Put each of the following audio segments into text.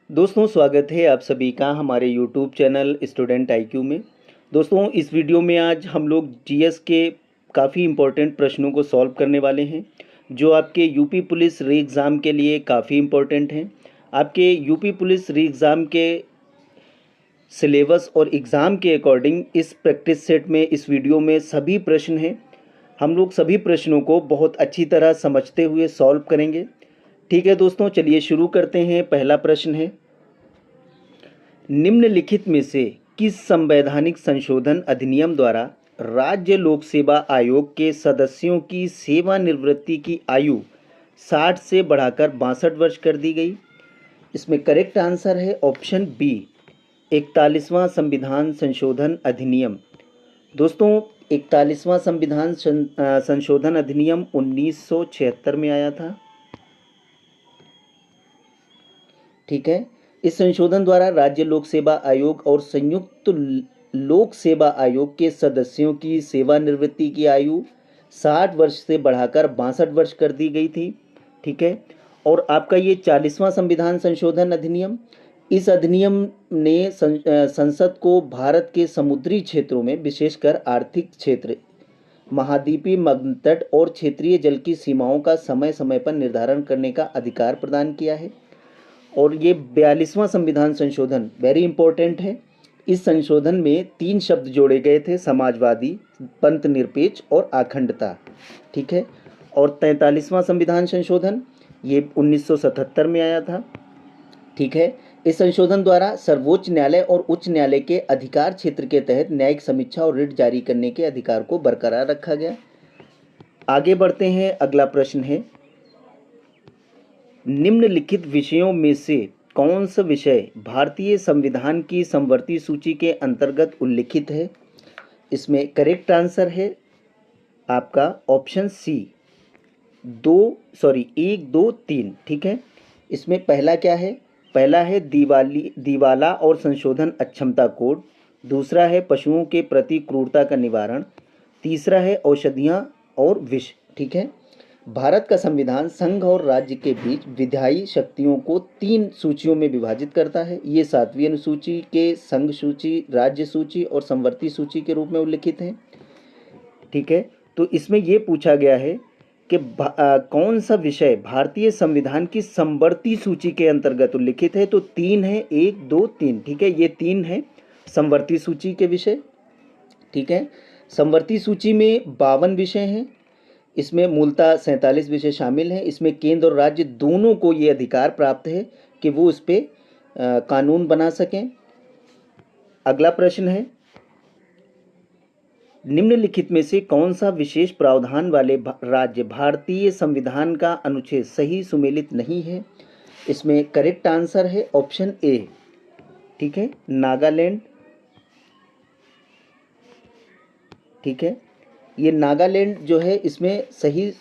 दोस्तों स्वागत है आप सभी का हमारे यूट्यूब चैनल स्टूडेंट आईक्यू में। दोस्तों इस वीडियो में आज हम लोग जीएस के काफ़ी इम्पोर्टेंट प्रश्नों को सॉल्व करने वाले हैं जो आपके यूपी पुलिस री एग्ज़ाम के लिए काफ़ी इम्पोर्टेंट हैं। आपके यूपी पुलिस री एग्ज़ाम के सिलेबस और एग्ज़ाम के अकॉर्डिंग इस प्रैक्टिस सेट में इस वीडियो में सभी प्रश्न हैं। हम लोग सभी प्रश्नों को बहुत अच्छी तरह समझते हुए सॉल्व करेंगे। ठीक है दोस्तों, चलिए शुरू करते हैं। पहला प्रश्न है, निम्नलिखित में से किस संवैधानिक संशोधन अधिनियम द्वारा राज्य लोक सेवा आयोग के सदस्यों की सेवानिवृत्ति की आयु 60 से बढ़ाकर 62 वर्ष कर दी गई? इसमें करेक्ट आंसर है ऑप्शन बी, 41वां संविधान संशोधन अधिनियम। दोस्तों 41वां संविधान संशोधन अधिनियम 1976 में आया था। ठीक है, इस संशोधन द्वारा राज्य लोक सेवा आयोग और संयुक्त लोक सेवा आयोग के सदस्यों की सेवानिवृत्ति की आयु 60 वर्ष से बढ़ाकर 62 वर्ष कर दी गई थी। ठीक है, और आपका ये 40वां संविधान संशोधन अधिनियम, इस अधिनियम ने संसद को भारत के समुद्री क्षेत्रों में विशेषकर आर्थिक क्षेत्र, महाद्वीपीय मग्न तट और क्षेत्रीय जल की सीमाओं का समय समय पर निर्धारण करने का अधिकार प्रदान किया है। और ये 42वां संविधान संशोधन वेरी इंपॉर्टेंट है। इस संशोधन में 3 शब्द जोड़े गए थे, समाजवादी, पंथ निरपेक्ष और अखंडता। ठीक है, और 43वां संविधान संशोधन ये 1977 में आया था। ठीक है, इस संशोधन द्वारा सर्वोच्च न्यायालय और उच्च न्यायालय के अधिकार क्षेत्र के तहत न्यायिक समीक्षा और रिट जारी करने के अधिकार को बरकरार रखा गया। आगे बढ़ते हैं। अगला प्रश्न है, निम्नलिखित विषयों में से कौन सा विषय भारतीय संविधान की समवर्ती सूची के अंतर्गत उल्लिखित है? इसमें करेक्ट आंसर है आपका ऑप्शन सी, 1 2 3। ठीक है, इसमें पहला क्या है? पहला है दिवाला और संशोधन अक्षमता कोड। दूसरा है पशुओं के प्रति क्रूरता का निवारण। तीसरा है औषधियाँ और विष। ठीक है, भारत का संविधान संघ और राज्य के बीच विधायी शक्तियों को 3 सूचियों में विभाजित करता है। ये 7वीं अनुसूची के संघ सूची, राज्य सूची और समवर्ती सूची के रूप में उल्लिखित हैं। ठीक है, तो इसमें ये पूछा गया है कि कौन सा विषय भारतीय संविधान की समवर्ती सूची के अंतर्गत उल्लिखित है? तो 3 है, 1 2 3। ठीक है, ये 3 है समवर्ती सूची के विषय। ठीक है, समवर्ती सूची में 52 विषय हैं। इसमें मूलतः 47 विषय शामिल हैं। इसमें केंद्र और राज्य दोनों को ये अधिकार प्राप्त है कि वो उस पर कानून बना सकें। अगला प्रश्न है, निम्नलिखित में से कौन सा विशेष प्रावधान वाले राज्य भारतीय संविधान का अनुच्छेद सही सुमेलित नहीं है? इसमें करेक्ट आंसर है ऑप्शन ए। ठीक है, नागालैंड। ठीक है, ये नागालैंड जो है इसमें सही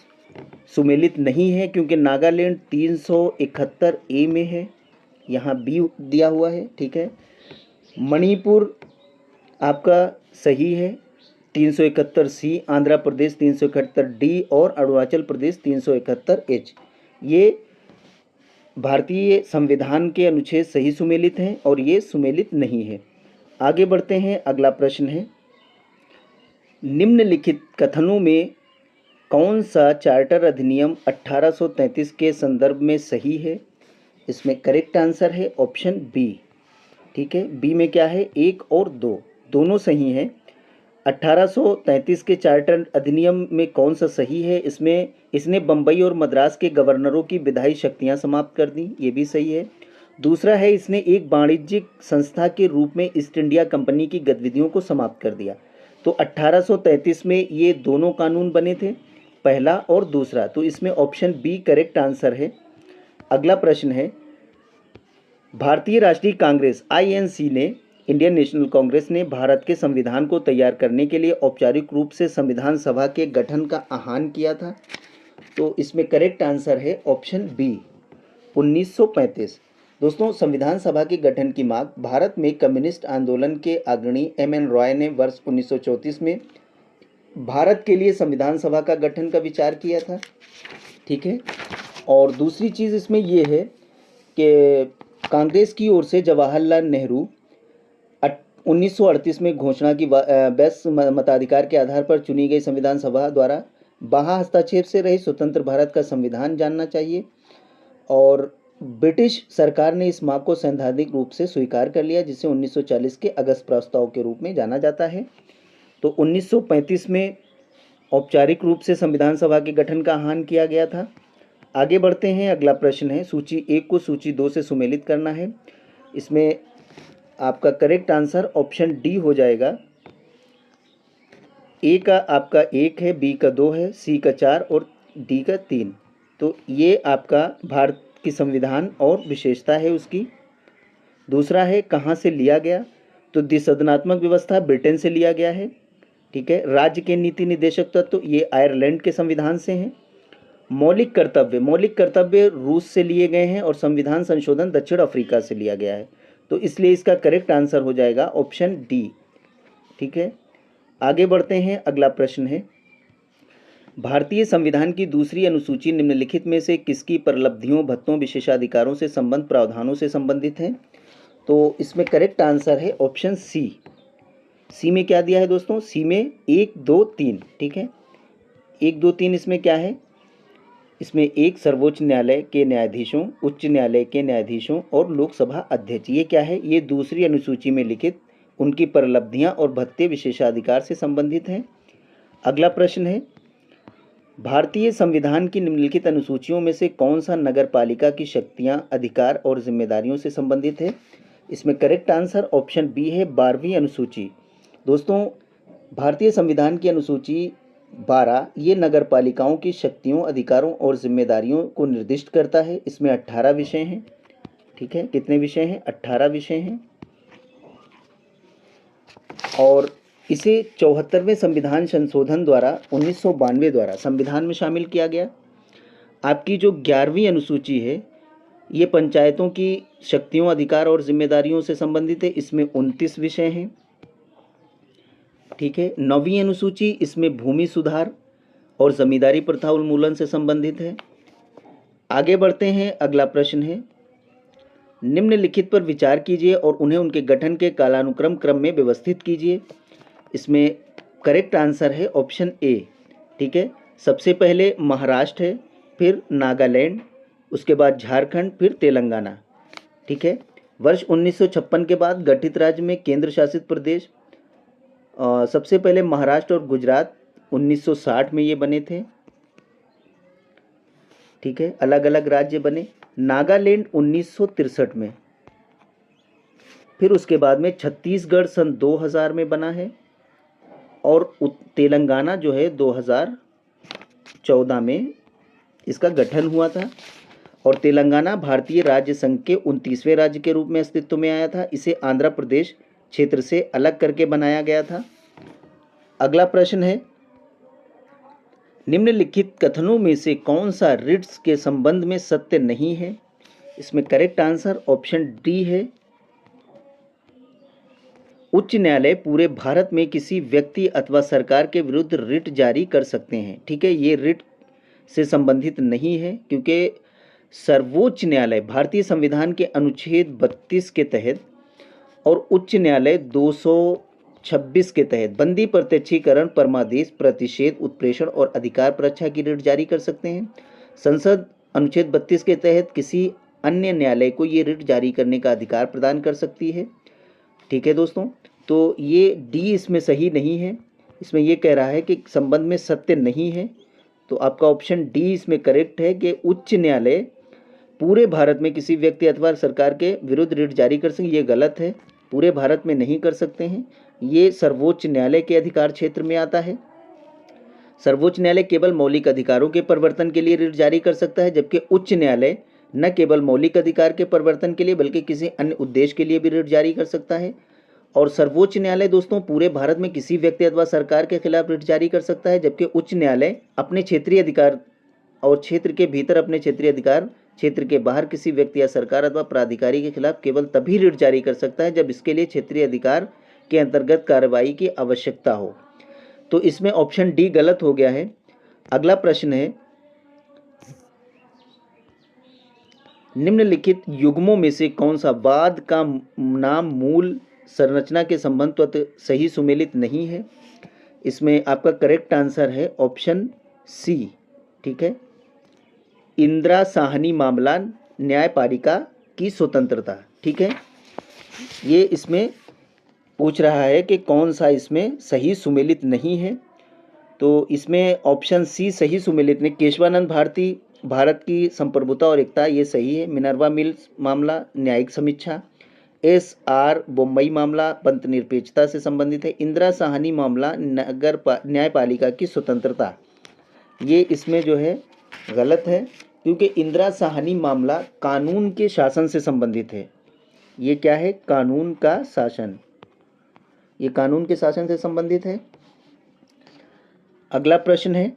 सुमेलित नहीं है क्योंकि नागालैंड 371 ए में है, यहाँ बी दिया हुआ है। ठीक है, मणिपुर आपका सही है 371 सी, आंध्र प्रदेश 371 डी और अरुणाचल प्रदेश 371 एच। ये भारतीय संविधान के अनुच्छेद सही सुमेलित हैं और ये सुमेलित नहीं है। आगे बढ़ते हैं। अगला प्रश्न है, निम्नलिखित कथनों में कौन सा चार्टर अधिनियम 1833 के संदर्भ में सही है? इसमें करेक्ट आंसर है ऑप्शन बी। ठीक है, बी में क्या है? 1 और 2 दोनों सही हैं। 1833 के चार्टर अधिनियम में कौन सा सही है? इसने बम्बई और मद्रास के गवर्नरों की विधायी शक्तियां समाप्त कर दी, ये भी सही है। दूसरा है, इसने एक वाणिज्यिक संस्था के रूप में ईस्ट इंडिया कंपनी की गतिविधियों को समाप्त कर दिया। तो 1833 में ये दोनों कानून बने थे, पहला और दूसरा, तो इसमें ऑप्शन बी करेक्ट आंसर है। अगला प्रश्न है, भारतीय राष्ट्रीय कांग्रेस आईएनसी ने, इंडियन नेशनल कांग्रेस ने भारत के संविधान को तैयार करने के लिए औपचारिक रूप से संविधान सभा के गठन का आह्वान किया था। तो इसमें करेक्ट आंसर है ऑप्शन बी, 1935। दोस्तों संविधान सभा के गठन की मांग भारत में कम्युनिस्ट आंदोलन के अग्रणी एम.एन. रॉय ने वर्ष 1934 में भारत के लिए संविधान सभा का गठन का विचार किया था। ठीक है, और दूसरी चीज़ इसमें यह है कि कांग्रेस की ओर से जवाहरलाल नेहरू 1938 में घोषणा की बेस मताधिकार के आधार पर चुनी गई संविधान सभा द्वारा बाह्य हस्तक्षेप से रहित स्वतंत्र भारत का संविधान जानना चाहिए। और ब्रिटिश सरकार ने इस मांग को सैद्धांतिक रूप से स्वीकार कर लिया, जिसे 1940 के अगस्त प्रस्ताव के रूप में जाना जाता है। तो 1935 में औपचारिक रूप से संविधान सभा के गठन का आह्वान किया गया था। आगे बढ़ते हैं, अगला प्रश्न है, सूची 1 को सूची 2 से सुमेलित करना है। इसमें आपका करेक्ट आंसर ऑप्शन डी हो जाएगा। ए का आपका 1 है, बी का 2 है, सी का 4 और डी का 3। तो ये आपका भारत की संविधान और विशेषता है उसकी। दूसरा है कहाँ से लिया गया, तो द्विसदनात्मक व्यवस्था ब्रिटेन से लिया गया है। ठीक है। राज्य के नीति निर्देशक तत्व ये आयरलैंड के संविधान से हैं। मौलिक कर्तव्य रूस से लिए गए हैं और संविधान संशोधन दक्षिण अफ्रीका से लिया गया है। तो इसलिए इसका करेक्ट आंसर हो जाएगा ऑप्शन डी। ठीक है। आगे बढ़ते हैं, अगला प्रश्न है, भारतीय संविधान की दूसरी अनुसूची निम्नलिखित में से किसकी परिलब्धियों, भत्तों, विशेषाधिकारों से संबंध प्रावधानों से संबंधित है। तो इसमें करेक्ट आंसर है ऑप्शन सी। सी में क्या दिया है दोस्तों, सी में 1 2 3। ठीक है, 1 2 3 इसमें क्या है, इसमें एक सर्वोच्च न्यायालय के न्यायाधीशों, उच्च न्यायालय के न्यायाधीशों और लोकसभा अध्यक्ष। ये क्या है, ये दूसरी अनुसूची में लिखित उनकी परिलब्धियां और भत्ते विशेषाधिकार से संबंधित हैं। अगला प्रश्न है, भारतीय संविधान की निम्नलिखित अनुसूचियों में से कौन सा नगर पालिका की शक्तियां, अधिकार और जिम्मेदारियों से संबंधित है। इसमें करेक्ट आंसर ऑप्शन बी है, 12वीं अनुसूची। दोस्तों, भारतीय संविधान की अनुसूची 12 ये नगर पालिकाओं की शक्तियों, अधिकारों और जिम्मेदारियों को निर्दिष्ट करता है। इसमें 18 विषय हैं। ठीक है, कितने विषय हैं, 18 विषय हैं। और इसे 74वें संविधान संशोधन द्वारा 1992 द्वारा संविधान में शामिल किया गया। आपकी जो 11वीं अनुसूची है ये पंचायतों की शक्तियों, अधिकार और जिम्मेदारियों से संबंधित है। इसमें 29 विषय हैं। ठीक है। 9वीं अनुसूची इसमें भूमि सुधार और जमींदारी प्रथा उन्मूलन से संबंधित है। आगे बढ़ते हैं, अगला प्रश्न है, निम्नलिखित पर विचार कीजिए और उन्हें उनके गठन के कालानुक्रम क्रम में व्यवस्थित कीजिए। इसमें करेक्ट आंसर है ऑप्शन ए। ठीक है, सबसे पहले महाराष्ट्र है, फिर नागालैंड, उसके बाद झारखंड, फिर तेलंगाना। ठीक है। वर्ष 1956 के बाद गठित राज्य में केंद्र शासित प्रदेश, सबसे पहले महाराष्ट्र और गुजरात 1960 में ये बने थे। ठीक है, अलग अलग राज्य बने। नागालैंड 1963 में, फिर उसके बाद में छत्तीसगढ़ सन 2000 में बना है और तेलंगाना जो है 2014 में इसका गठन हुआ था। और तेलंगाना भारतीय राज्य संघ के 29वें राज्य के रूप में अस्तित्व में आया था। इसे आंध्र प्रदेश क्षेत्र से अलग करके बनाया गया था। अगला प्रश्न है, निम्नलिखित कथनों में से कौन सा रिट्स के संबंध में सत्य नहीं है। इसमें करेक्ट आंसर ऑप्शन डी है, उच्च न्यायालय पूरे भारत में किसी व्यक्ति अथवा सरकार के विरुद्ध रिट जारी कर सकते हैं। ठीक है, ये रिट से संबंधित नहीं है क्योंकि सर्वोच्च न्यायालय भारतीय संविधान के अनुच्छेद 32 के तहत और उच्च न्यायालय 226 के तहत बंदी, प्रत्यक्षीकरण, परमादेश, प्रतिषेध, उत्प्रेषण और अधिकार परीक्षा की रिट जारी कर सकते हैं। संसद अनुच्छेद 32 के तहत किसी अन्य न्यायालय को ये रिट जारी करने का अधिकार प्रदान कर सकती है। ठीक है दोस्तों, तो ये डी इसमें सही नहीं है। इसमें ये कह रहा है कि संबंध में सत्य नहीं है। तो आपका ऑप्शन डी इसमें करेक्ट है कि उच्च न्यायालय पूरे भारत में किसी व्यक्ति अथवा सरकार के विरुद्ध रिट जारी कर सकें। ये गलत है, पूरे भारत में नहीं कर सकते हैं। ये सर्वोच्च न्यायालय के अधिकार क्षेत्र में आता है। सर्वोच्च न्यायालय केवल मौलिक अधिकारों के परिवर्तन के लिए रिट जारी कर सकता है, जबकि उच्च न्यायालय न केवल मौलिक अधिकार के परिवर्तन के लिए बल्कि किसी अन्य उद्देश्य के लिए भी रिट जारी कर सकता है। और सर्वोच्च न्यायालय दोस्तों पूरे भारत में किसी व्यक्ति अथवा सरकार के खिलाफ रिट जारी कर सकता है, जबकि उच्च न्यायालय अपने क्षेत्रीय अधिकार और क्षेत्र के भीतर अपने क्षेत्रीय अधिकार, क्षेत्र के बाहर किसी व्यक्ति या सरकार अथवा प्राधिकारी के खिलाफ केवल तभी रिट जारी कर सकता है जब इसके लिए क्षेत्रीय अधिकार के अंतर्गत कार्रवाई की आवश्यकता हो। तो इसमें ऑप्शन डी गलत हो गया है। अगला प्रश्न है, निम्नलिखित युग्मों में से कौन सा बाद का नाम मूल संरचना के संबंध सही सुमेलित नहीं है? इसमें आपका करेक्ट आंसर है ऑप्शन सी। ठीक है, इंदिरा साहनी मामला न्यायपालिका की स्वतंत्रता। ठीक है, ये इसमें पूछ रहा है कि कौन सा इसमें सही सुमेलित नहीं है। तो इसमें ऑप्शन सी सही सुमेलित नहीं। केशवानंद भारती भारत की संप्रभुता और एकता, ये सही है। मिनर्वा मिल्स मामला न्यायिक समीक्षा। एस.आर. बोम्मई मामला पंथ निरपेक्षता से संबंधित है। इंदिरा साहनी मामला न्यायपालिका की स्वतंत्रता, ये इसमें जो है गलत है, क्योंकि इंदिरा साहनी मामला कानून के शासन से संबंधित है। ये क्या है? कानून का शासन, ये कानून के शासन से संबंधित है। अगला प्रश्न है,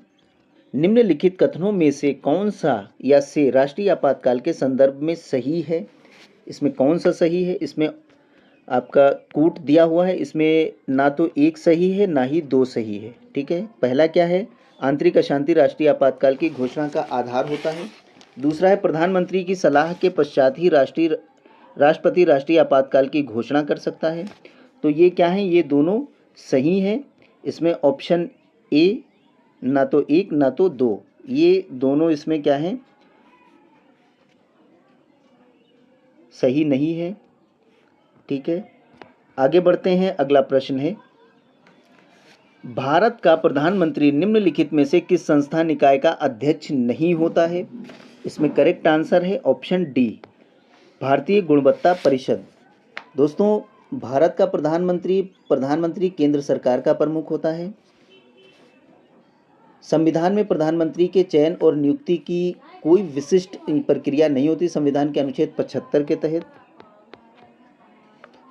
निम्नलिखित कथनों में से कौन सा या से राष्ट्रीय आपातकाल के संदर्भ में सही है? इसमें कौन सा सही है? इसमें आपका कूट दिया हुआ है, इसमें ना तो एक सही है ना ही दो सही है। ठीक है, पहला क्या है? आंतरिक अशांति राष्ट्रीय आपातकाल की घोषणा का आधार होता है। दूसरा है प्रधानमंत्री की सलाह के पश्चात ही राष्ट्रपति राष्ट्रीय आपातकाल की घोषणा कर सकता है। तो ये क्या है? ये दोनों सही हैं। इसमें ऑप्शन ए ना तो एक ना तो दो, ये दोनों इसमें क्या है? सही नहीं है। ठीक है, आगे बढ़ते हैं। अगला प्रश्न है, भारत का प्रधानमंत्री निम्नलिखित में से किस संस्था निकाय का अध्यक्ष नहीं होता है? इसमें करेक्ट आंसर है ऑप्शन डी, भारतीय गुणवत्ता परिषद। दोस्तों, भारत का प्रधानमंत्री केंद्र सरकार का प्रमुख होता है। संविधान में प्रधानमंत्री के चयन और नियुक्ति की कोई विशिष्ट प्रक्रिया नहीं होती। संविधान के अनुच्छेद 75 के तहत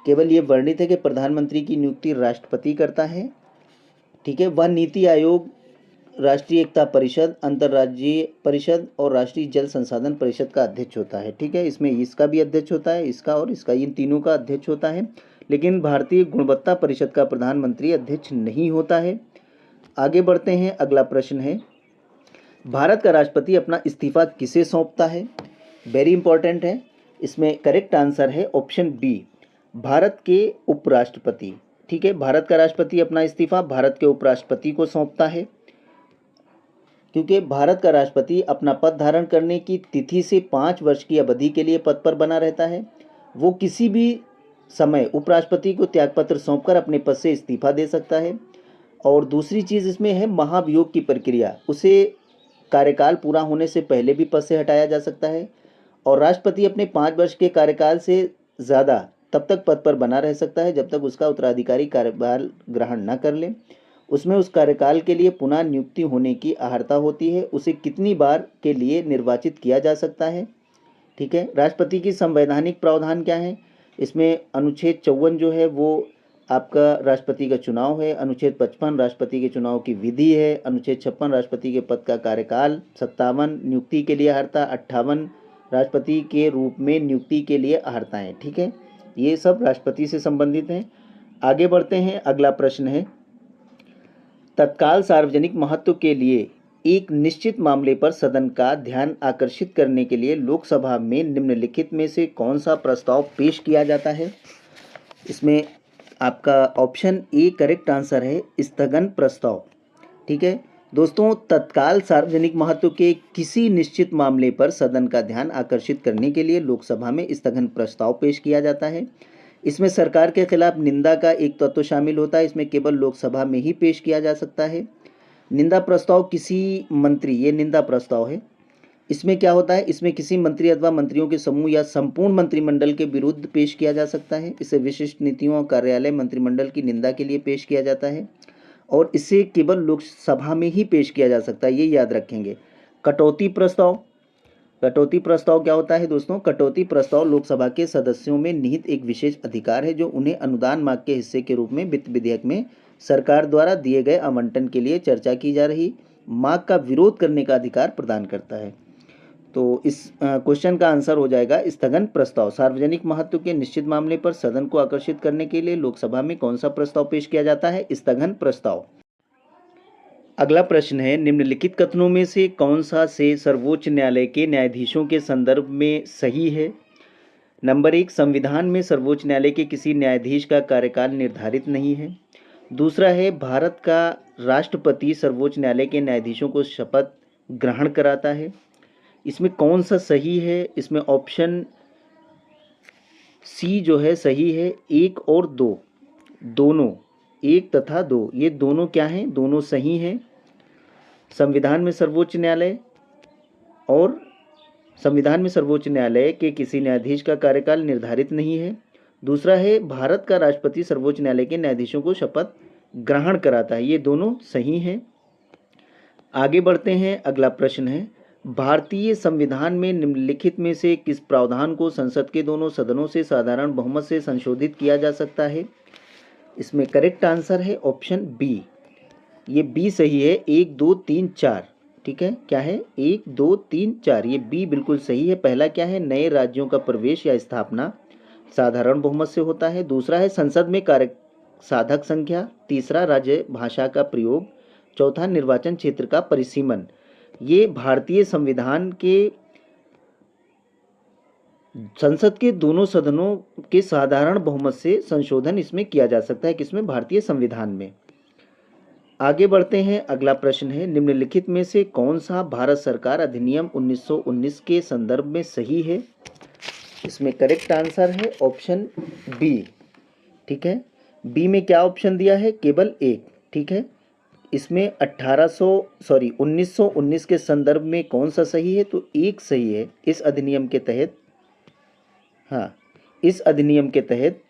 केवल ये वर्णित है कि प्रधानमंत्री की नियुक्ति राष्ट्रपति करता है। ठीक है, वह नीति आयोग, राष्ट्रीय एकता परिषद, अंतर्राज्यीय परिषद और राष्ट्रीय जल संसाधन परिषद का अध्यक्ष होता है। ठीक है, इसमें इसका भी अध्यक्ष होता है, इसका और इसका, इन तीनों का अध्यक्ष होता है। लेकिन भारतीय गुणवत्ता परिषद का प्रधानमंत्री अध्यक्ष नहीं होता है। आगे बढ़ते हैं। अगला प्रश्न है, भारत का राष्ट्रपति अपना इस्तीफा किसे सौंपता है? वेरी इंपॉर्टेंट है। इसमें करेक्ट आंसर है ऑप्शन बी, भारत के उपराष्ट्रपति। ठीक है, भारत का राष्ट्रपति अपना इस्तीफा भारत के उपराष्ट्रपति को सौंपता है, क्योंकि भारत का राष्ट्रपति अपना पद धारण करने की तिथि से 5 वर्ष की अवधि के लिए पद पर बना रहता है। वो किसी भी समय उपराष्ट्रपति को त्यागपत्र सौंपकर अपने पद से इस्तीफा दे सकता है। और दूसरी चीज़ इसमें है महाभियोग की प्रक्रिया, उसे कार्यकाल पूरा होने से पहले भी पद से हटाया जा सकता है। और राष्ट्रपति अपने 5 वर्ष के कार्यकाल से ज़्यादा तब तक पद पर बना रह सकता है जब तक उसका उत्तराधिकारी कार्यभार ग्रहण न कर ले। उसमें उस कार्यकाल के लिए पुनः नियुक्ति होने की अर्हता होती है। उसे कितनी बार के लिए निर्वाचित किया जा सकता है। ठीक है, राष्ट्रपति की संवैधानिक प्रावधान क्या है? इसमें अनुच्छेद 54 जो है वो आपका राष्ट्रपति का चुनाव है। अनुच्छेद 55 राष्ट्रपति के चुनाव की विधि है। अनुच्छेद 56 राष्ट्रपति के पद का कार्यकाल। 57 नियुक्ति के लिए अर्हता। 58 राष्ट्रपति के रूप में नियुक्ति के लिए अर्हताएँ। ठीक है, ये सब राष्ट्रपति से संबंधित हैं। आगे बढ़ते हैं। अगला प्रश्न है, तत्काल सार्वजनिक महत्व के लिए एक निश्चित मामले पर सदन का ध्यान आकर्षित करने के लिए लोकसभा में निम्नलिखित में से कौन सा प्रस्ताव पेश किया जाता है? इसमें आपका ऑप्शन ए करेक्ट आंसर है, स्थगन प्रस्ताव। ठीक है दोस्तों, तत्काल सार्वजनिक महत्व के किसी निश्चित मामले पर सदन का ध्यान आकर्षित करने के लिए लोकसभा में स्थगन प्रस्ताव पेश किया जाता है। इसमें सरकार के खिलाफ निंदा का एक तत्व शामिल होता है। इसमें केवल लोकसभा में ही पेश किया जा सकता है। निंदा प्रस्ताव किसी मंत्री, ये निंदा प्रस्ताव है। इसमें क्या होता है? इसमें किसी मंत्री अथवा मंत्रियों के समूह या संपूर्ण मंत्रिमंडल के विरुद्ध पेश किया जा सकता है। इसे विशिष्ट नीतियों और कार्यालय मंत्रिमंडल की निंदा के लिए पेश किया जाता है और इसे केवल लोकसभा में ही पेश किया जा सकता है, ये याद रखेंगे। कटौती प्रस्ताव, कटौती प्रस्ताव क्या होता है दोस्तों? कटौती प्रस्ताव लोकसभा के सदस्यों में निहित एक विशेष अधिकार है जो उन्हें अनुदान मांग के हिस्से के रूप में वित्त विधेयक में सरकार द्वारा दिए गए आवंटन के लिए चर्चा की जा रही मांग का विरोध करने का अधिकार प्रदान करता है। तो इस क्वेश्चन का आंसर हो जाएगा स्थगन प्रस्ताव। सार्वजनिक महत्व के निश्चित मामले पर सदन को आकर्षित करने के लिए लोकसभा में कौन सा प्रस्ताव पेश किया जाता है? स्थगन प्रस्ताव। अगला प्रश्न है, निम्नलिखित कथनों में से कौन सा से सर्वोच्च न्यायालय के न्यायाधीशों के संदर्भ में सही है? नंबर 1, संविधान में सर्वोच्च न्यायालय के किसी न्यायाधीश का कार्यकाल निर्धारित नहीं है। दूसरा है, भारत का राष्ट्रपति सर्वोच्च न्यायालय के न्यायाधीशों को शपथ ग्रहण कराता है। इसमें कौन सा सही है? इसमें ऑप्शन सी जो है सही है। 1 और 2 दोनों, 1 तथा 2 ये दोनों क्या हैं? दोनों सही हैं। संविधान में सर्वोच्च न्यायालय के किसी न्यायाधीश का कार्यकाल निर्धारित नहीं है। दूसरा है, भारत का राष्ट्रपति सर्वोच्च न्यायालय के न्यायाधीशों को शपथ ग्रहण कराता है। ये दोनों सही हैं। आगे बढ़ते हैं। अगला प्रश्न है, भारतीय संविधान में निम्नलिखित में से किस प्रावधान को संसद के दोनों सदनों से साधारण बहुमत से संशोधित किया जा सकता है? इसमें करेक्ट आंसर है ऑप्शन बी। ये बी सही है। 1 2 3 4, ठीक है। क्या है? 1 2 3 4, ये बी बिल्कुल सही है। पहला क्या है? नए राज्यों का प्रवेश या स्थापना साधारण बहुमत से होता है। दूसरा है, संसद में कार्य साधक संख्या। तीसरा, राज्य भाषा का प्रयोग। चौथा, निर्वाचन क्षेत्र का परिसीमन। ये भारतीय संविधान के संसद के दोनों सदनों के साधारण बहुमत से संशोधन इसमें किया जा सकता है। किसमें? भारतीय संविधान में। आगे बढ़ते हैं। अगला प्रश्न है, निम्नलिखित में से कौन सा भारत सरकार अधिनियम 1919 के संदर्भ में सही है? इसमें करेक्ट आंसर है ऑप्शन बी, ठीक है। बी में क्या ऑप्शन दिया है? केवल एक, ठीक है। इसमें 1919 के संदर्भ में कौन सा सही है? तो एक सही है। इस अधिनियम के तहत, हाँ, इस अधिनियम के तहत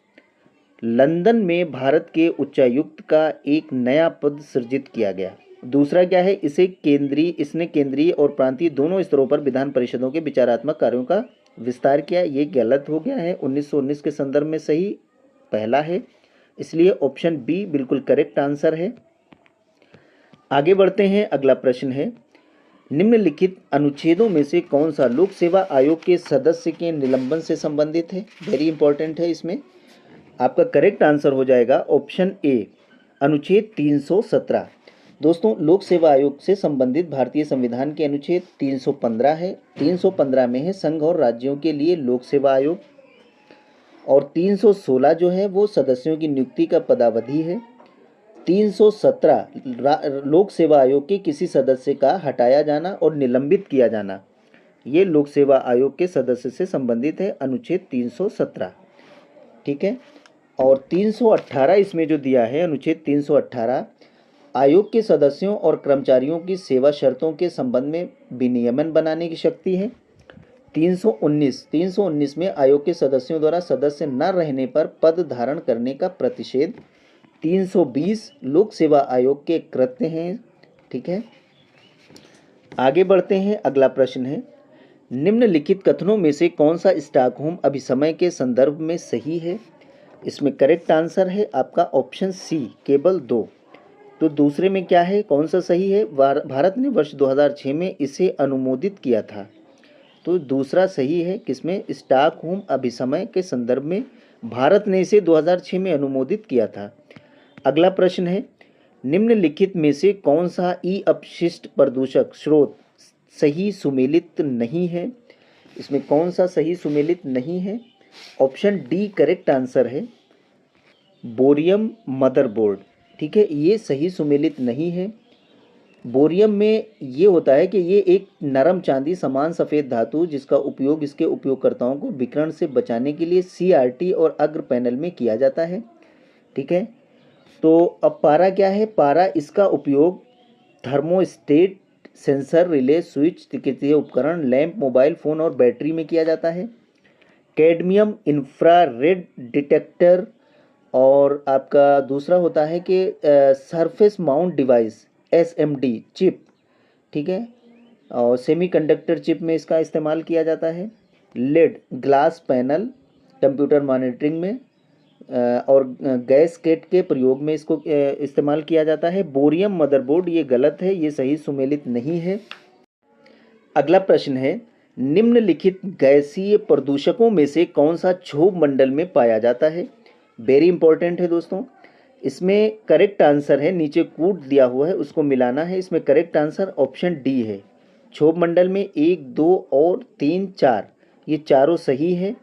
लंदन में भारत के उच्चायुक्त का एक नया पद सृजित किया गया। दूसरा क्या है? इसने केंद्रीय और प्रांतीय दोनों स्तरों पर विधान परिषदों के विचारात्मक कार्यों का विस्तार किया। ये गलत हो गया है। 1919 के संदर्भ में सही पहला है, इसलिए ऑप्शन बी बिल्कुल करेक्ट आंसर है। आगे बढ़ते हैं। अगला प्रश्न है, निम्नलिखित अनुच्छेदों में से कौन सा लोक सेवा आयोग के सदस्य के निलंबन से संबंधित है? वेरी इंपॉर्टेंट है। इसमें आपका करेक्ट आंसर हो जाएगा ऑप्शन ए, अनुच्छेद 317। दोस्तों, लोक सेवा आयोग से संबंधित भारतीय संविधान के अनुच्छेद 315 है। 315 में है संघ और राज्यों के लिए लोक सेवा आयोग, और 316 जो है वो सदस्यों की नियुक्ति का पदावधि है। 317 लोक सेवा आयोग के किसी सदस्य का हटाया जाना और निलंबित किया जाना, ये लोक सेवा आयोग के सदस्य से संबंधित है, अनुच्छेद 317, ठीक है। और 318 इसमें जो दिया है, अनुच्छेद 318 आयोग के सदस्यों और कर्मचारियों की सेवा शर्तों के संबंध में विनियमन बनाने की शक्ति है। 319 में आयोग के सदस्यों द्वारा सदस्य न रहने पर पद धारण करने का प्रतिषेध। 320 लोक सेवा आयोग के कृत्य हैं, ठीक है। आगे बढ़ते हैं। अगला प्रश्न है, निम्नलिखित कथनों में से कौन सा स्टॉकहोम अभिसमय के संदर्भ में सही है? इसमें करेक्ट आंसर है आपका ऑप्शन सी, केवल 2। तो दूसरे में क्या है? कौन सा सही है? भारत ने वर्ष 2006 में इसे अनुमोदित किया था, तो दूसरा सही है। किसमें? स्टॉकहोम अभिसमय के संदर्भ में भारत ने इसे 2006 में अनुमोदित किया था। अगला प्रश्न है, निम्नलिखित में से कौन सा ई अपशिष्ट प्रदूषक स्रोत सही सुमेलित नहीं है? इसमें कौन सा सही सुमेलित नहीं है? ऑप्शन डी करेक्ट आंसर है, बोरियम मदरबोर्ड, ठीक है। ये सही सुमेलित नहीं है। बोरियम में ये होता है कि ये एक नरम चांदी समान सफ़ेद धातु, जिसका उपयोग इसके उपयोगकर्ताओं को विकिरण से बचाने के लिए CRT और अग्र पैनल में किया जाता है, ठीक है। तो अब पारा क्या है? पारा, इसका उपयोग थर्मोस्टेट, सेंसर, रिले, स्विच, चिकित्सीय उपकरण, लैंप, मोबाइल फ़ोन और बैटरी में किया जाता है। कैडमियम इंफ्रारेड डिटेक्टर, और आपका दूसरा होता है कि surface mount device SMD chip, ठीक है। और सेमीकंडक्टर चिप में इसका इस्तेमाल किया जाता है। Lead glass panel computer monitoring में और गैसकेट के प्रयोग में इसको इस्तेमाल किया जाता है। बोरियम मदरबोर्ड ये गलत है, ये सही सुमेलित नहीं है। अगला प्रश्न है, निम्नलिखित गैसीय प्रदूषकों में से कौन सा क्षोभ मंडल में पाया जाता है? वेरी इंपॉर्टेंट है दोस्तों। इसमें करेक्ट आंसर है, नीचे कूट दिया हुआ है उसको मिलाना है। इसमें करेक्ट आंसर ऑप्शन डी है। क्षोभ मंडल में 1, 2 और 3, 4 ये चारों सही है।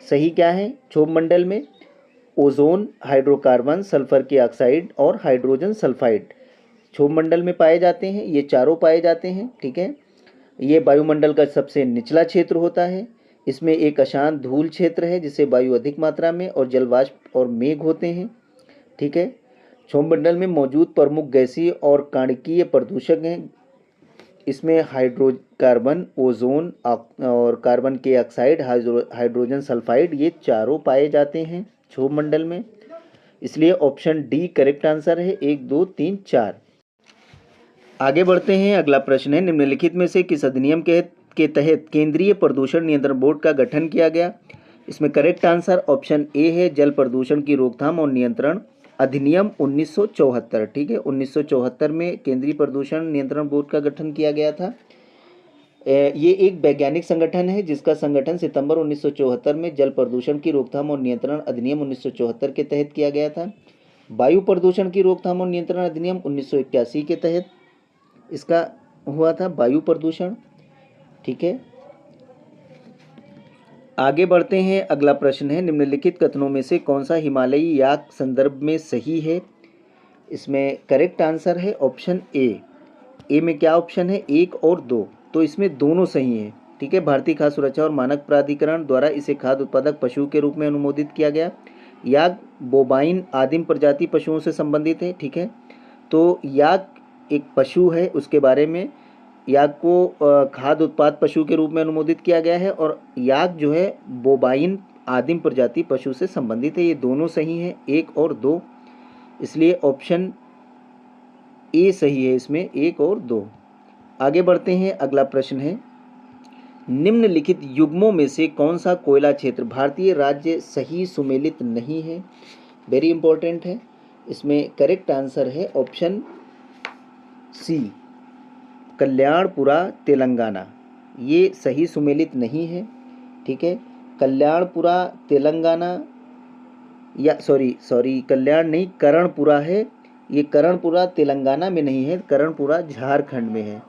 सही क्या है क्षोभ मंडल में? ओजोन, हाइड्रोकार्बन, सल्फर की ऑक्साइड और हाइड्रोजन सल्फाइड क्षोभ मंडल में पाए जाते हैं। ये चारों पाए जाते हैं, ठीक है। ये वायुमंडल का सबसे निचला क्षेत्र होता है। इसमें एक अशांत धूल क्षेत्र है जिससे वायु अधिक मात्रा में और जलवाष्प और मेघ होते हैं, ठीक है। क्षोभमंडल में मौजूद प्रमुख गैसीय और कणकीय प्रदूषक हैं। इसमें हाइड्रोकार्बन, ओजोन और कार्बन के ऑक्साइड, हाइड्रोजन सल्फाइड ये चारों पाए जाते हैं क्षोभमंडल में। इसलिए ऑप्शन डी करेक्ट आंसर है। 1, 2, 3, 4। आगे बढ़ते हैं। अगला प्रश्न है, निम्नलिखित में से किस अधिनियम के तहत केंद्रीय प्रदूषण नियंत्रण बोर्ड का गठन किया गया? इसमें करेक्ट आंसर ऑप्शन ए है, जल प्रदूषण की रोकथाम और नियंत्रण अधिनियम 1974, ठीक है। 1974 में केंद्रीय प्रदूषण नियंत्रण बोर्ड का गठन किया गया था। ये एक वैज्ञानिक संगठन है जिसका संगठन सितंबर 1974 में जल प्रदूषण की रोकथाम और नियंत्रण अधिनियम 1974 के तहत किया गया था। वायु प्रदूषण की रोकथाम और नियंत्रण अधिनियम 1981 के तहत इसका हुआ था, वायु प्रदूषण, ठीक है। आगे बढ़ते हैं। अगला प्रश्न है, निम्नलिखित कथनों में से कौन सा हिमालयी याक संदर्भ में सही है? इसमें करेक्ट आंसर है ऑप्शन ए। ए में क्या ऑप्शन है? 1 और 2, तो इसमें दोनों सही हैं, ठीक है। भारतीय खाद्य सुरक्षा और मानक प्राधिकरण द्वारा इसे खाद्य उत्पादक पशु के रूप में अनुमोदित किया गया। याक बोबाइन आदिम प्रजाति पशुओं से संबंधित है, ठीक है। तो याक एक पशु है, उसके बारे में याक को खाद्य उत्पाद पशु के रूप में अनुमोदित किया गया है और याक जो है बोबाइन आदिम प्रजाति पशु से संबंधित है। ये दोनों सही हैं, 1 और 2, इसलिए ऑप्शन ए सही है इसमें, 1 और 2। आगे बढ़ते हैं। अगला प्रश्न है, निम्नलिखित युग्मों में से कौन सा कोयला क्षेत्र भारतीय राज्य सही सुमेलित नहीं है? वेरी इंपॉर्टेंट है। इसमें करेक्ट आंसर है ऑप्शन सी, कल्याणपुरा तेलंगाना। ये सही सुमेलित नहीं है, ठीक है। कल्याणपुरा तेलंगाना, या सॉरी कल्याण नहीं, करणपुरा है। ये करणपुरा तेलंगाना में नहीं है, करणपुरा झारखंड में है,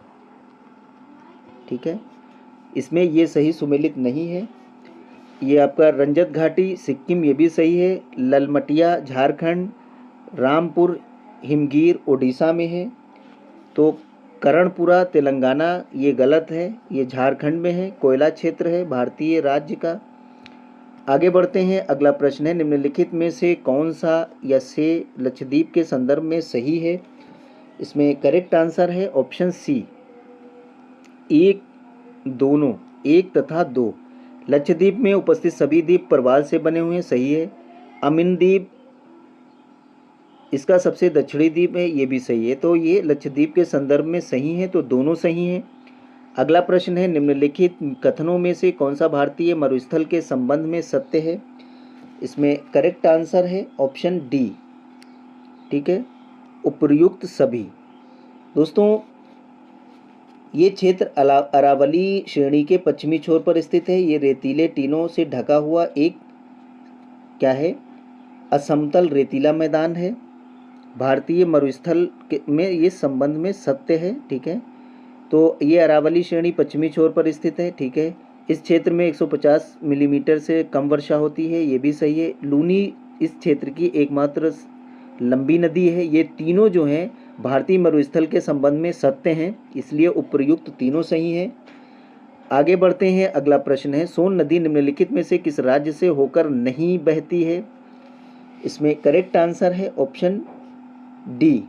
ठीक है। इसमें ये सही सुमेलित नहीं है। ये आपका रंजत घाटी सिक्किम, ये भी सही है। ललमटिया झारखंड, रामपुर हिमगीर उड़ीसा में है। तो करणपुरा तेलंगाना ये गलत है, ये झारखंड में है, कोयला क्षेत्र है भारतीय राज्य का। आगे बढ़ते हैं। अगला प्रश्न है, निम्नलिखित में से कौन सा या से लक्षद्वीप के संदर्भ में सही है? इसमें करेक्ट आंसर है ऑप्शन सी, 1, दोनों, 1 तथा 2। लक्षद्वीप में उपस्थित सभी द्वीप प्रवाल से बने हुए हैं, सही है। अमिन द्वीप इसका सबसे दक्षिणी द्वीप है, ये भी सही है। तो ये लक्षद्वीप के संदर्भ में सही है, तो दोनों सही हैं। अगला प्रश्न है, निम्नलिखित कथनों में से कौन सा भारतीय मरुस्थल के संबंध में सत्य है? इसमें करेक्ट आंसर है ऑप्शन डी, ठीक है, उपर्युक्त सभी। दोस्तों, ये क्षेत्र अरावली श्रेणी के पश्चिमी छोर पर स्थित है। ये रेतीले टीनों से ढका हुआ एक क्या है? असमतल रेतीला मैदान है। भारतीय मरुस्थल में ये संबंध में सत्य है, ठीक है। तो ये अरावली श्रेणी पश्चिमी छोर पर स्थित है, ठीक है। इस क्षेत्र में 150 मिलीमीटर से कम वर्षा होती है, ये भी सही है। लूनी इस क्षेत्र की एकमात्र लंबी नदी है। ये तीनों जो हैं भारतीय मरुस्थल के संबंध में सत्य हैं, इसलिए उपर्युक्त तीनों सही हैं। आगे बढ़ते हैं। अगला प्रश्न है, सोन नदी निम्नलिखित में से किस राज्य से होकर नहीं बहती है? इसमें करेक्ट आंसर है ऑप्शन डी,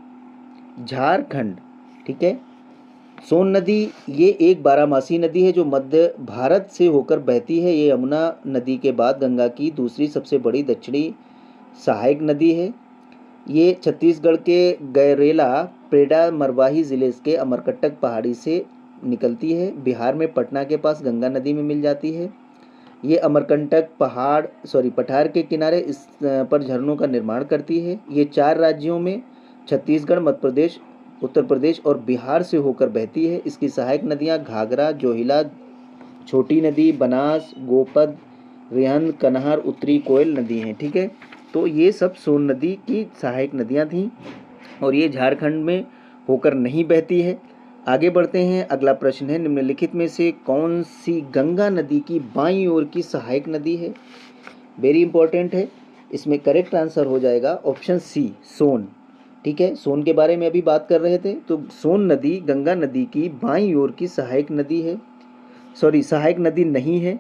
झारखंड, ठीक है। सोन नदी ये एक बारहमासी नदी है जो मध्य भारत से होकर बहती है। ये यमुना नदी के बाद गंगा की दूसरी सबसे बड़ी दक्षिणी सहायक नदी है। ये छत्तीसगढ़ के गैरेला प्रेडा मरवाही ज़िले के अमरकंटक पहाड़ी से निकलती है। बिहार में पटना के पास गंगा नदी में मिल जाती है। ये अमरकंटक पठार के किनारे इस पर झरनों का निर्माण करती है। ये 4 राज्यों में छत्तीसगढ़, मध्य प्रदेश, उत्तर प्रदेश और बिहार से होकर बहती है। इसकी सहायक नदियाँ घाघरा, जोहिला, छोटी नदी, बनास, गोपद, रिहंद, कनहर, उत्तरी कोयल नदी हैं, ठीक है। तो ये सब सोन नदी की सहायक नदियाँ थीं और ये झारखंड में होकर नहीं बहती है। आगे बढ़ते हैं। अगला प्रश्न है, निम्नलिखित में से कौन सी गंगा नदी की बाईं ओर की सहायक नदी है? वेरी इंपॉर्टेंट है। इसमें करेक्ट आंसर हो जाएगा ऑप्शन सी, सोन। ठीक है, सोन के बारे में अभी बात कर रहे थे, तो सोन नदी गंगा नदी की बाईं ओर की सहायक नदी है। सॉरी, सहायक नदी नहीं है,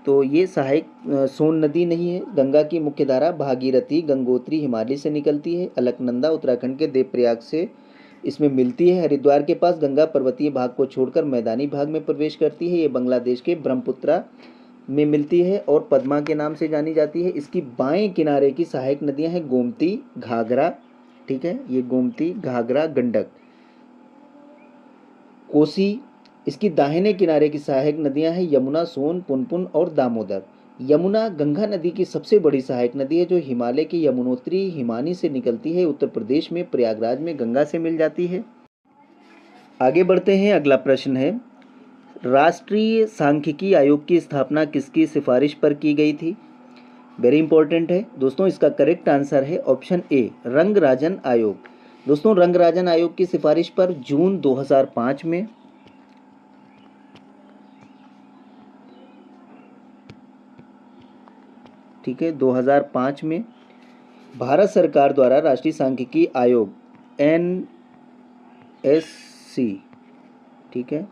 तो ये सहायक सोन नदी नहीं है। गंगा की मुख्य धारा भागीरथी, गंगोत्री हिमालय से निकलती है। अलकनंदा उत्तराखंड के देवप्रयाग से इसमें मिलती है। हरिद्वार के पास गंगा पर्वतीय भाग को छोड़कर मैदानी भाग में प्रवेश करती है। ये बांग्लादेश के ब्रह्मपुत्रा में मिलती है और पद्मा के नाम से जानी जाती है। इसकी बाएं किनारे की सहायक नदियां हैं गोमती, घाघरा, ठीक है, ये गोमती, घाघरा, गंडक, कोसी। इसकी दाहिने किनारे की सहायक नदियां हैं यमुना, सोन, पुनपुन और दामोदर। यमुना गंगा नदी की सबसे बड़ी सहायक नदी है जो हिमालय के यमुनोत्री हिमानी से निकलती है। उत्तर प्रदेश में प्रयागराज में गंगा से मिल जाती है। आगे बढ़ते हैं। अगला प्रश्न है, राष्ट्रीय सांख्यिकी आयोग की स्थापना किसकी सिफारिश पर की गई थी? वेरी इंपॉर्टेंट है दोस्तों। इसका करेक्ट आंसर है ऑप्शन ए, रंगराजन आयोग। दोस्तों, रंगराजन आयोग की सिफारिश पर जून 2005 में ठीक है 2005 में भारत सरकार द्वारा राष्ट्रीय सांख्यिकी आयोग NSC, ठीक है,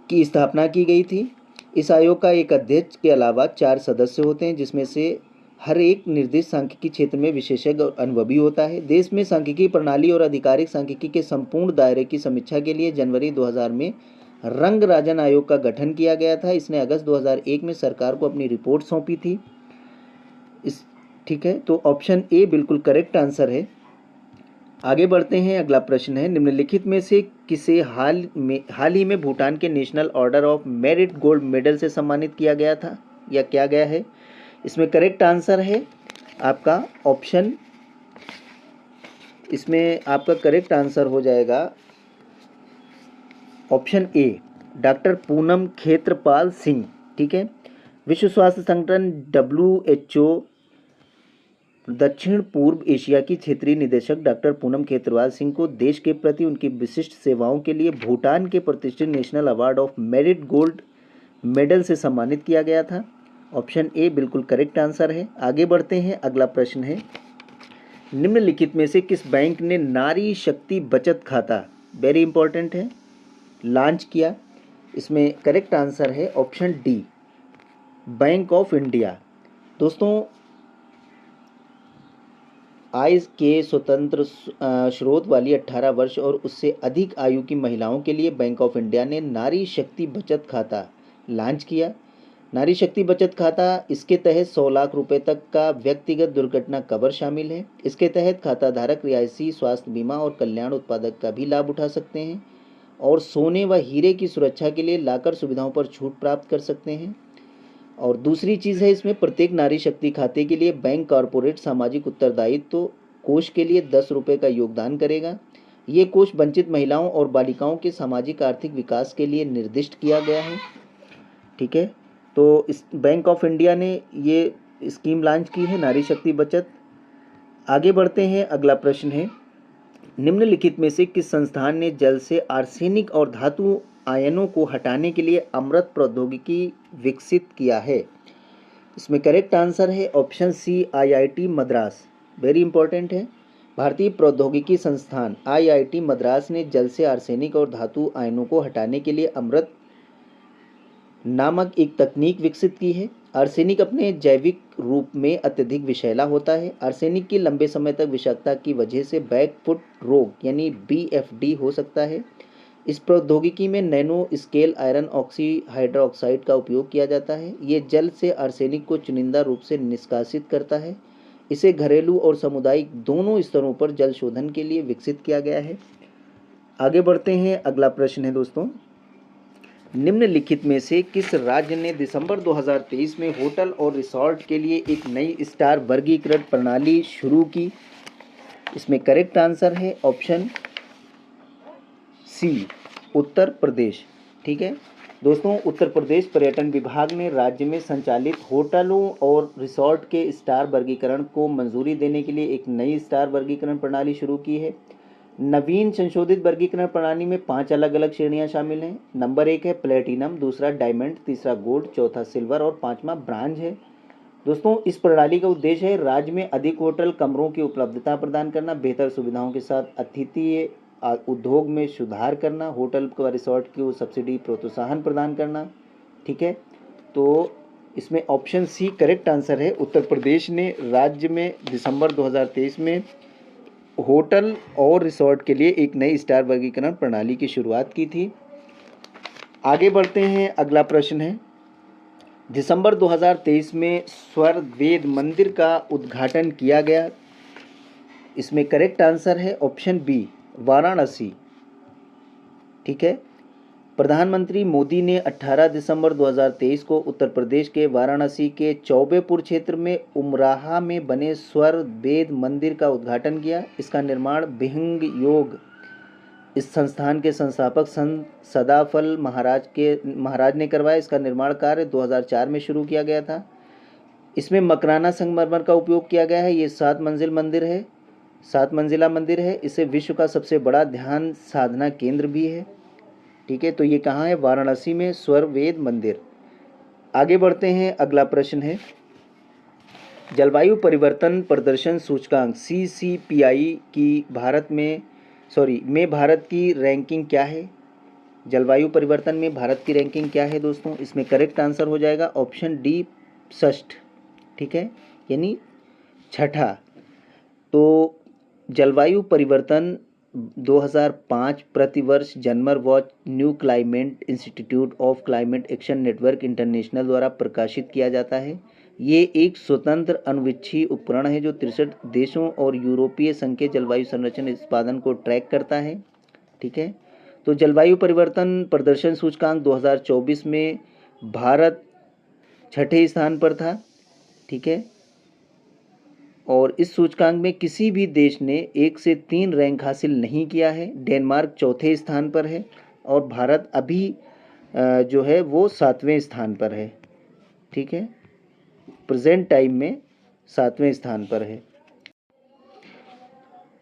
की स्थापना की गई थी। इस आयोग का एक अध्यक्ष के अलावा 4 सदस्य होते हैं, जिसमें से हर एक निर्दिष्ट सांख्यिकी क्षेत्र में विशेषज्ञ और अनुभवी होता है। देश में सांख्यिकी प्रणाली और आधिकारिक सांख्यिकी के संपूर्ण दायरे की समीक्षा के लिए जनवरी 2000 में रंगराजन आयोग का गठन किया गया था। इसने अगस्त 2001 में सरकार को अपनी रिपोर्ट सौंपी थी। ठीक है, तो ऑप्शन ए बिल्कुल करेक्ट आंसर है। आगे बढ़ते हैं। अगला प्रश्न है, निम्नलिखित में से किसे हाल ही में भूटान के national order of merit gold medal से सम्मानित किया गया था या क्या गया है? इसमें करेक्ट आंसर है आपका ऑप्शन, इसमें आपका करेक्ट आंसर हो जाएगा option A, doctor Poonam Khetrapal Singh. ठीक है, विश्व स्वास्थ्य संगठन WHO दक्षिण पूर्व एशिया की क्षेत्रीय निदेशक डॉक्टर पूनम खेत्रपाल सिंह को देश के प्रति उनकी विशिष्ट सेवाओं के लिए भूटान के प्रतिष्ठित national award of merit gold medal से सम्मानित किया गया था। ऑप्शन ए बिल्कुल करेक्ट आंसर है। आगे बढ़ते हैं। अगला प्रश्न है, निम्नलिखित में से किस बैंक ने नारी शक्ति बचत खाता, वेरी इंपॉर्टेंट है, लॉन्च किया? इसमें करेक्ट आंसर है option D, bank of India. दोस्तों, आय के स्वतंत्र स्रोत वाली 18 वर्ष और उससे अधिक आयु की महिलाओं के लिए बैंक ऑफ इंडिया ने नारी शक्ति बचत खाता लॉन्च किया। नारी शक्ति बचत खाता, इसके तहत 100 लाख रुपए तक का व्यक्तिगत दुर्घटना कवर शामिल है। इसके तहत खाता धारक रियायती स्वास्थ्य बीमा और कल्याण उत्पादक का भी लाभ उठा सकते हैं और सोने व हीरे की सुरक्षा के लिए लाकर सुविधाओं पर छूट प्राप्त कर सकते हैं। और दूसरी चीज़ है, इसमें प्रत्येक नारी शक्ति खाते के लिए बैंक कॉरपोरेट सामाजिक उत्तरदायित्व कोष के लिए 10 रुपये का योगदान करेगा। ये कोष वंचित महिलाओं और बालिकाओं के सामाजिक आर्थिक विकास के लिए निर्दिष्ट किया गया है। ठीक है, तो इस बैंक ऑफ इंडिया ने ये स्कीम लॉन्च की है, नारी शक्ति बचत। आगे बढ़ते हैं। अगला प्रश्न है, निम्नलिखित में से किस संस्थान ने जल से आर्सेनिक और धातु आयनों को हटाने के लिए अमृत प्रौद्योगिकी विकसित किया है? इसमें करेक्ट आंसर है option C, IIT Madras. Very important है। भारतीय प्रौद्योगिकी संस्थान IIT मद्रास ने जल से आर्सेनिक और धातु आयनों को हटाने के लिए अमृत नामक एक तकनीक विकसित की है। आर्सेनिक अपने जैविक रूप में अत्यधिक विषैला होता है। आर्सेनिक की लंबे समय तक विषाक्तता की वजह से बैकफुट रोग यानी BFD हो सकता है। इस प्रौद्योगिकी में nano scale iron oxy hydroxide का उपयोग किया जाता है। ये जल से आर्सेनिक को चुनिंदा रूप से निष्कासित करता है। इसे घरेलू और सामुदायिक दोनों स्तरों पर जल शोधन के लिए विकसित किया गया है। आगे बढ़ते हैं। अगला प्रश्न है दोस्तों, निम्नलिखित में से किस राज्य ने दिसंबर 2023 में होटल और रिसोर्ट के लिए एक नई स्टार वर्गीकृत प्रणाली शुरू की? इसमें करेक्ट आंसर है ऑप्शन सी, उत्तर प्रदेश। ठीक है, दोस्तों, उत्तर प्रदेश पर्यटन विभाग ने राज्य में संचालित होटलों और रिसॉर्ट के स्टार वर्गीकरण को मंजूरी देने के लिए एक नई स्टार वर्गीकरण प्रणाली शुरू की है। नवीन संशोधित वर्गीकरण प्रणाली में 5 अलग-अलग श्रेणियां शामिल हैं। नंबर 1 है प्लेटिनम, दूसरा डायमंड, तीसरा गोल्ड, चौथा सिल्वर और पांचवा ब्रांज है। दोस्तों, इस प्रणाली का उद्देश्य है राज्य में अधिक होटल कमरों की उपलब्धता प्रदान करना, बेहतर सुविधाओं के साथ अतिथि उद्योग में सुधार करना, होटल व रिसॉर्ट को सब्सिडी प्रोत्साहन प्रदान करना। ठीक है, तो इसमें ऑप्शन सी करेक्ट आंसर है। उत्तर प्रदेश ने राज्य में दिसंबर 2023 में होटल और रिसॉर्ट के लिए एक नई स्टार वर्गीकरण प्रणाली की शुरुआत की थी। आगे बढ़ते हैं, अगला प्रश्न है, दिसंबर 2023 में स्वर वेद मंदिर का उद्घाटन किया गया। इसमें करेक्ट आंसर है ऑप्शन बी वाराणसी। ठीक है, प्रधानमंत्री मोदी ने 18 दिसंबर 2023 को उत्तर प्रदेश के वाराणसी के चौबेपुर क्षेत्र में उमराहा में बने स्वर वेद मंदिर का उद्घाटन किया। इसका निर्माण विहंग योग इस संस्थान के संस्थापक संत सदाफल महाराज ने करवाया। इसका निर्माण कार्य 2004 में शुरू किया गया था। इसमें मकराना संगमरमर का उपयोग किया गया है। ये 7 मंजिला मंदिर है। इसे विश्व का सबसे बड़ा ध्यान साधना केंद्र भी है। ठीक है, तो ये कहाँ है? वाराणसी में स्वर वेद मंदिर। आगे बढ़ते हैं, अगला प्रश्न है, जलवायु परिवर्तन प्रदर्शन सूचकांक CCPI की भारत की रैंकिंग क्या है? जलवायु परिवर्तन में भारत की रैंकिंग क्या है दोस्तों? इसमें करेक्ट आंसर हो जाएगा ऑप्शन डी षष्ठ। ठीक है, यानी छठा। तो जलवायु परिवर्तन 2005 प्रतिवर्ष Germanwatch new climate institute of climate action network international द्वारा प्रकाशित किया जाता है। ये एक स्वतंत्र अनुवीक्षी उपकरण है जो 63 देशों और यूरोपीय संघ के जलवायु संरक्षण उत्पादन को ट्रैक करता है। ठीक है, तो जलवायु परिवर्तन प्रदर्शन सूचकांक 2024 में भारत छठे स्थान पर था। ठीक है, और इस सूचकांक में किसी भी देश ने 1 से 3 रैंक हासिल नहीं किया है। डेनमार्क चौथे स्थान पर है और भारत अभी जो है वो 7वें स्थान पर है। ठीक है, प्रेजेंट टाइम में 7वें स्थान पर है।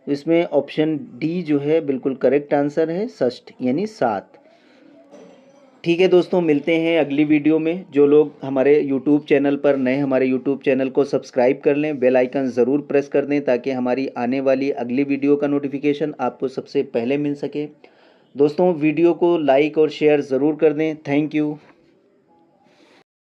इसमें ऑप्शन डी जो है बिल्कुल करेक्ट आंसर है, षष्ठ यानी 7। ठीक है दोस्तों, मिलते हैं अगली वीडियो में। जो लोग हमारे यूट्यूब चैनल पर नए, हमारे यूट्यूब चैनल को सब्सक्राइब कर लें, बेल आइकन ज़रूर प्रेस कर दें ताकि हमारी आने वाली अगली वीडियो का नोटिफिकेशन आपको सबसे पहले मिल सके। दोस्तों, वीडियो को लाइक और शेयर ज़रूर कर दें। Thank you.